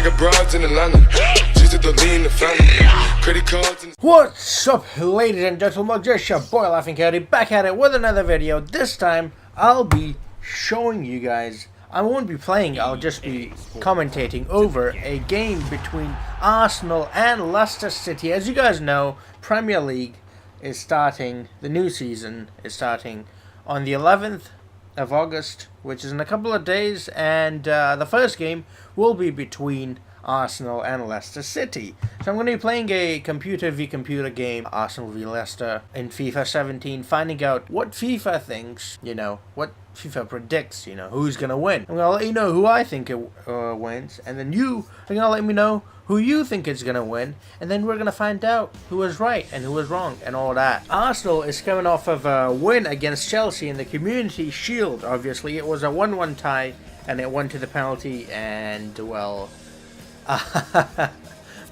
got broads in Atlanta. Just at the lean the family. Credit cards and What's up, ladies and gentlemen? Just your boy Laughing Coyote back at it with another video. This time I'll be showing you guys, I won't be playing, I'll just be commentating over a game between Arsenal and Leicester City. As you guys know, Premier League is starting, the new season is starting on the 11th of August, which is in a couple of days, and the first game will be between Arsenal and Leicester City. So I'm going to be playing a computer v computer game, Arsenal v Leicester, in FIFA 17, finding out what FIFA thinks, what FIFA predicts, who's going to win. I'm going to let you know who I think wins, and then you are going to let me know who you think is going to win, and then we're going to find out who was right and who was wrong and all that. Arsenal is coming off of a win against Chelsea in the Community Shield, obviously. It was a 1-1 tie, and it went to the penalty, and, well,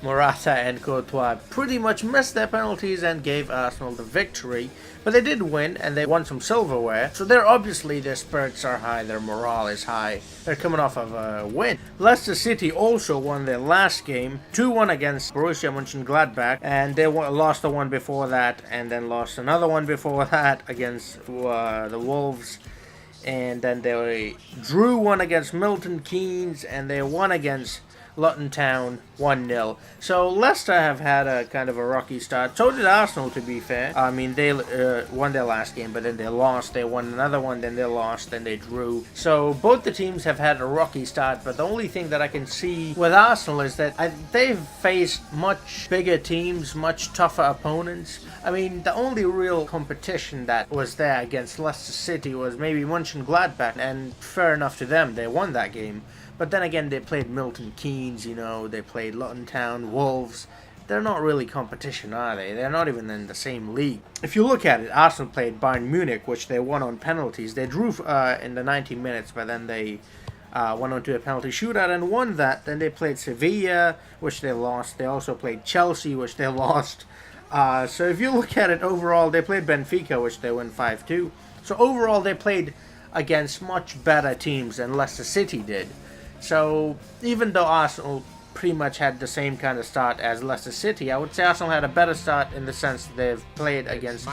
Morata and Coyote pretty much missed their penalties and gave Arsenal the victory. But they did win, and they won some silverware. So obviously their spirits are high, their morale is high. They're coming off of a win. Leicester City also won their last game, 2-1 against Borussia Mönchengladbach. And they lost the one before that, and then lost another one before that against the Wolves. And then they drew one against Milton Keynes, and they won against Luton Town 1-0. So Leicester have had a kind of a rocky start. So did Arsenal, to be fair. I mean, they won their last game, but then they lost. They won another one, then they lost, then they drew. So both the teams have had a rocky start, but the only thing that I can see with Arsenal is that they've faced much bigger teams, much tougher opponents. I mean, the only real competition that was there against Leicester City was maybe Mönchengladbach, and fair enough to them, they won that game. But then again, they played Milton Keynes, they played Luton Town, Wolves. They're not really competition, are they? They're not even in the same league. If you look at it, Arsenal played Bayern Munich, which they won on penalties. They drew in the 90 minutes, but then they went on to a penalty shootout and won that. Then they played Sevilla, which they lost. They also played Chelsea, which they lost. So if you look at it overall, they played Benfica, which they won 5-2. So overall, they played against much better teams than Leicester City did. So, even though Arsenal pretty much had the same kind of start as Leicester City, I would say Arsenal had a better start in the sense that they've played against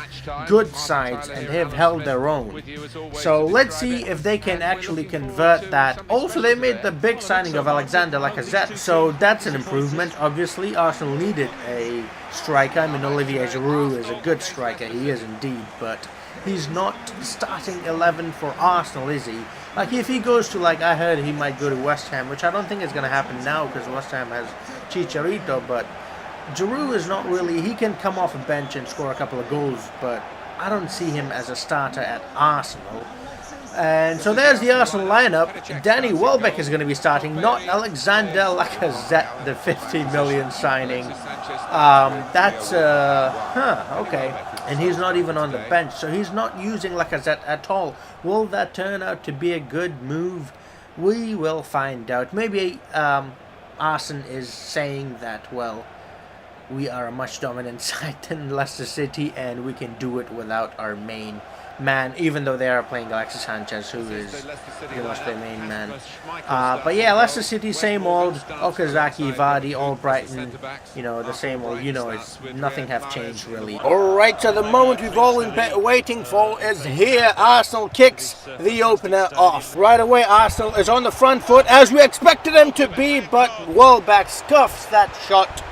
good sides and they've held their own. So, let's see if they can actually convert that. Also, they made the big signing of Alexander Lacazette, so that's an improvement. Obviously, Arsenal needed a striker. I mean, Olivier Giroud is a good striker, he is indeed, but he's not starting 11 for Arsenal, is he? Like, if he goes to, I heard he might go to West Ham, which I don't think is going to happen now because West Ham has Chicharito, but Giroud is not really, he can come off a bench and score a couple of goals, but I don't see him as a starter at Arsenal. And so there's the Arsenal lineup. Danny Welbeck is going to be starting, not Alexander Lacazette, the 50 million signing. Okay. And he's not even on the bench, so he's not using Lacazette at all. Will that turn out to be a good move? We will find out. Maybe Arsenal is saying that, well, we are a much dominant side than Leicester City, and we can do it without our main man, even though they are playing Alexis Sanchez, who is pretty much their main man. But yeah, Leicester City, same old. Okazaki, Vardy, Albrighton, the same old. It's nothing have changed really. Alright, so the moment we've all been waiting for is here. Arsenal kicks the opener off. Right away, Arsenal is on the front foot, as we expected them to be, but Welbeck scuffs that shot.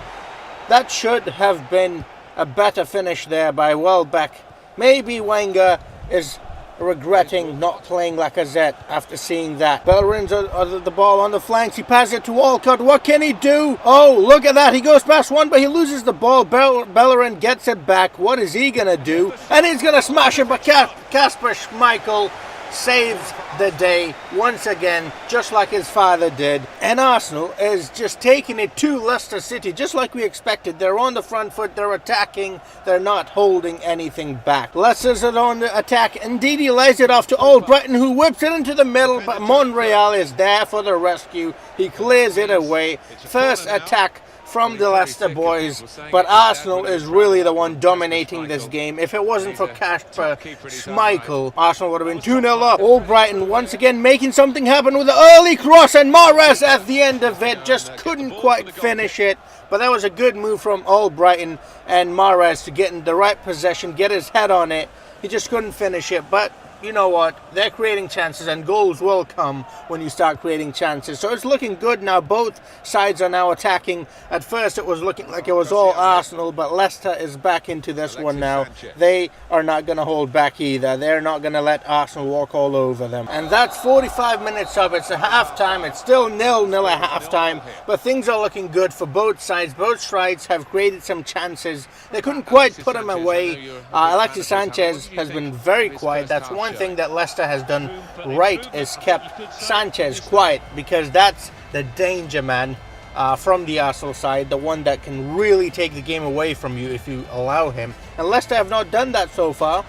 That should have been a better finish there by Welbeck. Maybe Wenger is regretting not playing Lacazette after seeing that. Bellerin's the ball on the flanks. He passes it to Walcott. What can he do? Oh, look at that. He goes past one, but he loses the ball. Bellerin gets it back. What is he going to do? And he's going to smash it, but Kasper Schmeichel saves the day once again, just like his father did. And Arsenal is just taking it to Leicester City, just like we expected. They're on the front foot, they're attacking, they're not holding anything back. Leicester's on the attack. Indeed, he lays it off to Albrighton, who whips it into the middle, but Monreal is there for the rescue. He clears it away. First attack from the Leicester boys, but Arsenal is really the one dominating this game. If it wasn't for Kasper Schmeichel, Arsenal would have been 2-0 up. Albrighton Arsenal once again making something happen with the early cross, and Mahrez at the end of it just couldn't quite finish it. But that was a good move from Albrighton and Mahrez to get in the right possession, get his head on it. He just couldn't finish it. But you know what? They're creating chances, and goals will come when you start creating chances. So it's looking good now. Both sides are now attacking. At first it was looking like it was all Arsenal, but Leicester is back into this one now. They are not going to hold back either. They're not going to let Arsenal walk all over them. And that's 45 minutes up. It's a half-time. It's still 0-0 at half-time, but things are looking good for both sides. Both sides have created some chances. They couldn't quite put them away. Alexis Sanchez has been very quiet. That's one thing that Leicester has done right, is kept Sanchez quiet, because that's the danger man from the Arsenal side, the one that can really take the game away from you if you allow him. And Leicester have not done that so far,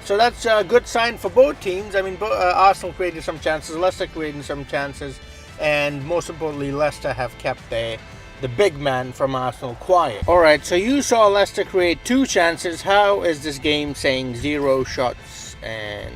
so that's a good sign for both teams. I mean, Arsenal created some chances, Leicester created some chances, and most importantly, Leicester have kept the big man from Arsenal quiet. Alright, so you saw Leicester create 2 chances. How is this game saying 0 shots? And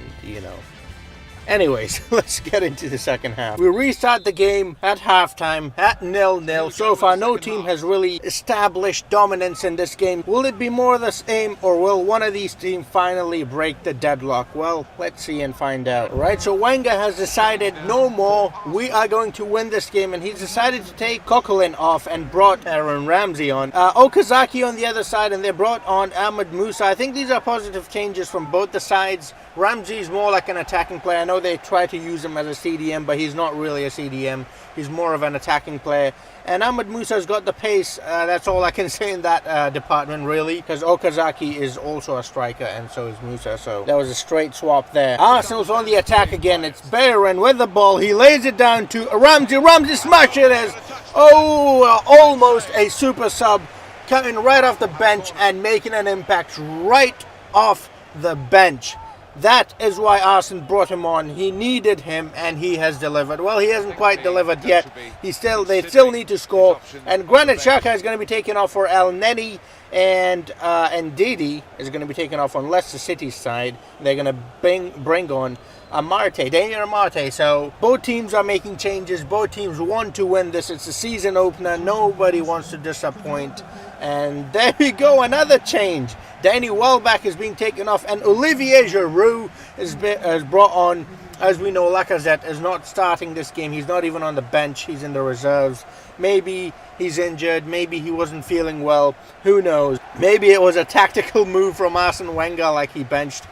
anyways, let's get into the second half. We restart the game at halftime at 0-0. So far, no team has really established dominance in this game. Will it be more of the same, or will one of these teams finally break the deadlock? Well, let's see and find out. Right, so Wenger has decided no more. We are going to win this game, and he's decided to take Coquelin off and brought Aaron Ramsey on. Okazaki on the other side, and they brought on Ahmed Musa. I think these are positive changes from both the sides. Ramsey is more like an attacking player. I know they try to use him as a CDM, but he's not really a CDM. He's more of an attacking player. And Ahmed Musa's got the pace. That's all I can say in that department, really, because Okazaki is also a striker, and so is Musa. So that was a straight swap there. Arsenal's on the attack again. It's Bayern with the ball. He lays it down to Ramsey. Ramsey smash it is. Oh, almost a super sub, coming right off the bench and making an impact right off the bench. That is why Arsenal brought him on. He needed him, and he has delivered. Well, he hasn't quite delivered yet. They still need to score. And Granit Xhaka is going to be taken off for El Neni, and Didi is going to be taken off on Leicester City's side. They're going to bring on Daniel Amarte. So both teams are making changes. Both teams want to win this. It's a season opener. Nobody wants to disappoint. And there we go, another change. Danny Welbeck is being taken off, and Olivier Giroud is brought on. As we know, Lacazette is not starting this game. He's not even on the bench. He's in the reserves. Maybe he's injured. Maybe he wasn't feeling well. Who knows? Maybe it was a tactical move from Arsene Wenger, like he benched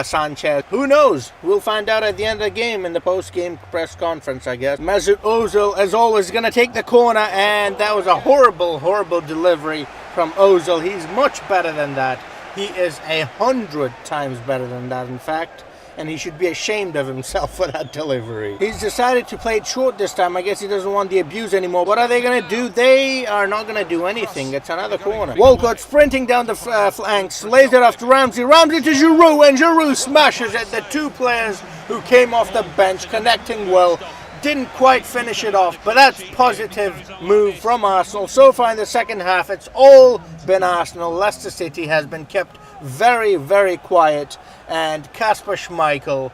Sanchez. Who knows? We'll find out at the end of the game in the post-game press conference, I guess. Mesut Ozil, as always, going to take the corner, and that was a horrible, horrible delivery from Ozil. He's much better than that. He is 100 times better than that, in fact. And he should be ashamed of himself for that delivery. He's decided to play it short this time. I guess he doesn't want the abuse anymore. What are they going to do? They are not going to do anything. It's another corner. Walcott sprinting down the flanks. Lays it off to Ramsey. Ramsey to Giroud. And Giroud smashes it. The 2 players who came off the bench connecting well. Didn't quite finish it off, but that's positive move from Arsenal. So far in the second half, it's all been Arsenal. Leicester City has been kept very, very quiet, and Kasper Schmeichel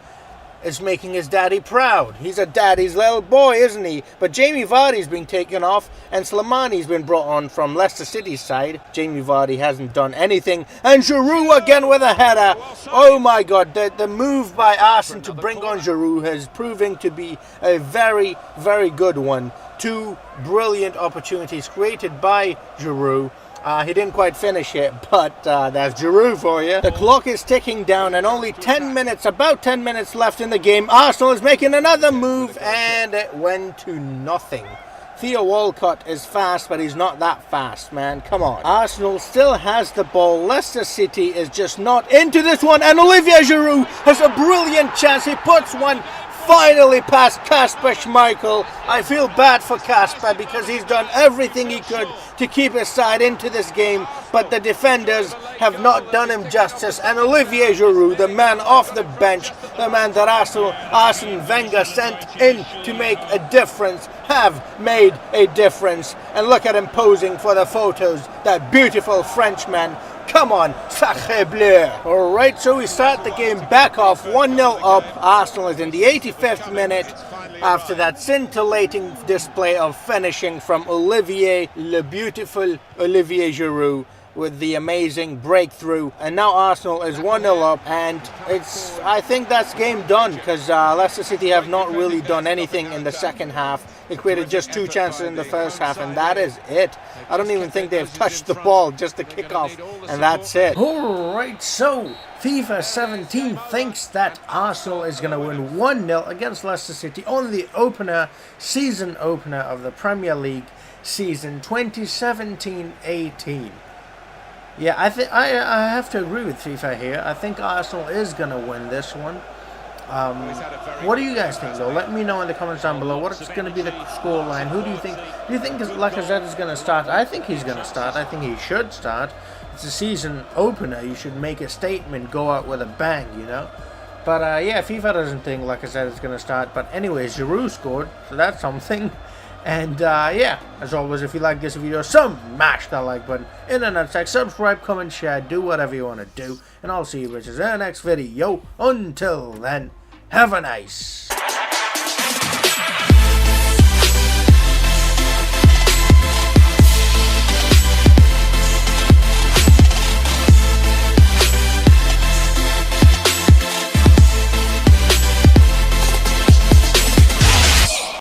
is making his daddy proud. He's a daddy's little boy, isn't he? But Jamie Vardy's been taken off, and Slimani's been brought on from Leicester City's side. Jamie Vardy hasn't done anything, and Giroud again with a header. Oh my God, the move by Arsene to bring on Giroud has proving to be a very, very good one. 2 brilliant opportunities created by Giroud. He didn't quite finish it, but that's Giroud for you. The clock is ticking down, and only 10 minutes, about 10 minutes left in the game. Arsenal is making another move, and it went to nothing. Theo Walcott is fast, but he's not that fast, man. Come on. Arsenal still has the ball. Leicester City is just not into this one, and Olivier Giroud has a brilliant chance. He puts one finally past Kasper Schmeichel. I feel bad for Kasper because he's done everything he could to keep his side into this game, but the defenders have not done him justice. And Olivier Giroud, the man off the bench, the man that Arsene Wenger sent in to make a difference, have made a difference. And look at him posing for the photos, that beautiful Frenchman, Come on, sacre bleu. Alright, so we start the game back off 1-0 up. Arsenal is in the 85th minute after that scintillating display of finishing from Olivier, le beautiful Olivier Giroud, with the amazing breakthrough. And now Arsenal is 1-0 up, and I think that's game done, because Leicester City have not really done anything in the second half. They created just 2 chances in the first half, and that is it. I don't even think they've touched the ball, just the kickoff, and that's it. Alright, so FIFA 17 thinks that Arsenal is going to win 1-0 against Leicester City on the season opener of the Premier League season 2017-18. Yeah, I have to agree with FIFA here. I think Arsenal is going to win this one. What do you guys think, though? Let me know in the comments down below. What's going to be the scoreline? Who do you think? Do you think Lacazette is going to start? I think he's going to start. I think he should start. It's a season opener. You should make a statement, go out with a bang, you know? But, yeah, FIFA doesn't think Lacazette is going to start. But anyways, Giroud scored, so that's something. And, yeah, as always, if you like this video, smash that like button. In a nutsack, subscribe, comment, share, do whatever you want to do. And I'll see you bitches in the next video. Until then, have a nice